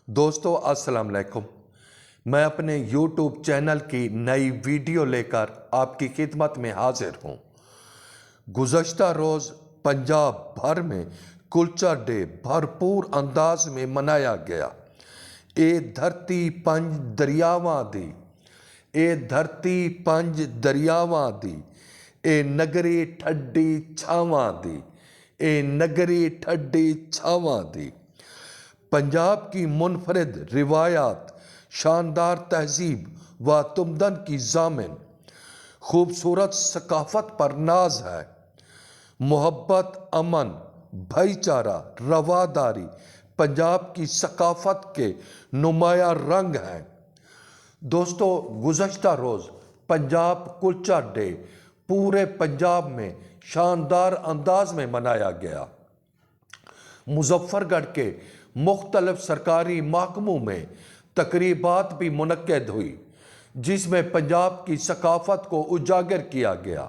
دوستو السلام علیکم، میں اپنے یوٹیوب چینل کی نئی ویڈیو لے کر آپ کی خدمت میں حاضر ہوں۔ گزشتہ روز پنجاب بھر میں کلچر ڈے بھرپور انداز میں منایا گیا۔ اے دھرتی پنج دریاواں دی، اے دھرتی پنج دریاواں دی، اے نگری ٹھڈی چھاواں دی، اے نگری ٹھڈی چھاواں دی۔ پنجاب کی منفرد روایات، شاندار تہذیب و تمدن کی ضامن، خوبصورت ثقافت پر ناز ہے۔ محبت، امن، بھائی چارہ، رواداری پنجاب کی ثقافت کے نمایاں رنگ ہیں۔ دوستو، گزشتہ روز پنجاب کلچر ڈے پورے پنجاب میں شاندار انداز میں منایا گیا۔ مظفر گڑھ کے مختلف سرکاری محکموں میں تقریبات بھی منعقد ہوئی، جس میں پنجاب کی ثقافت کو اجاگر کیا گیا۔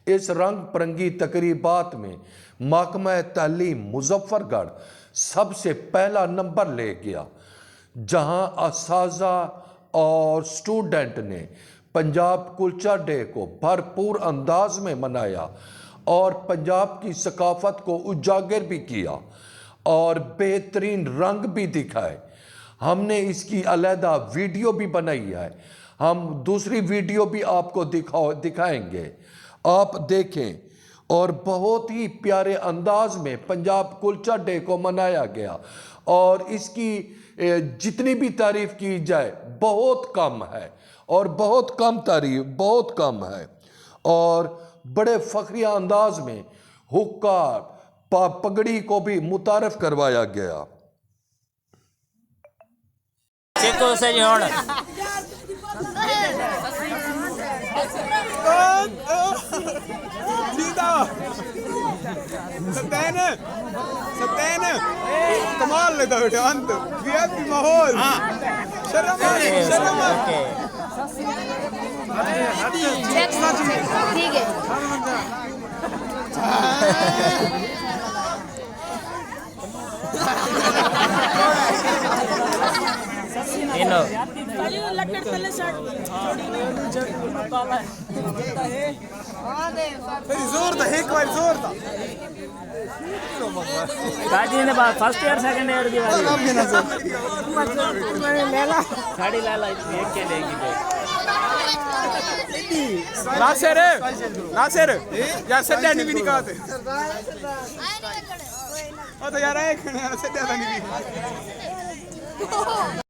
اس رنگ برنگی تقریبات میں محکمہ تعلیم مظفر گڑھ سب سے پہلا نمبر لے گیا، جہاں اساتذہ اور اسٹوڈنٹ نے پنجاب کلچر ڈے کو بھرپور انداز میں منایا اور پنجاب کی ثقافت کو اجاگر بھی کیا اور بہترین رنگ بھی دکھائے۔ ہم نے اس کی علیحدہ ویڈیو بھی بنائی ہے، ہم دوسری ویڈیو بھی آپ کو دکھائیں گے، آپ دیکھیں۔ اور بہت ہی پیارے انداز میں پنجاب کلچر ڈے کو منایا گیا، اور اس کی جتنی بھی تعریف کی جائے بہت کم ہے، اور بہت کم تعریف بہت کم ہے۔ اور بڑے فخریہ انداز میں حقہ پگڑی کو بھی متعارف کروایا گیا۔ چیکو سے جوڑ ستین کمال لیتا بیٹے انت VIP ماحول شرم ٹھیک ہے۔ زور تھا ایک بار زور تھا فرسٹ ایئر سیکنڈ ایئر کی ساڑی لالا ایک کے لے گی ناصر یار سڈیا نہیں بھی نہیں کہتے وہ تو یار ایک سڈیا نہیں بھی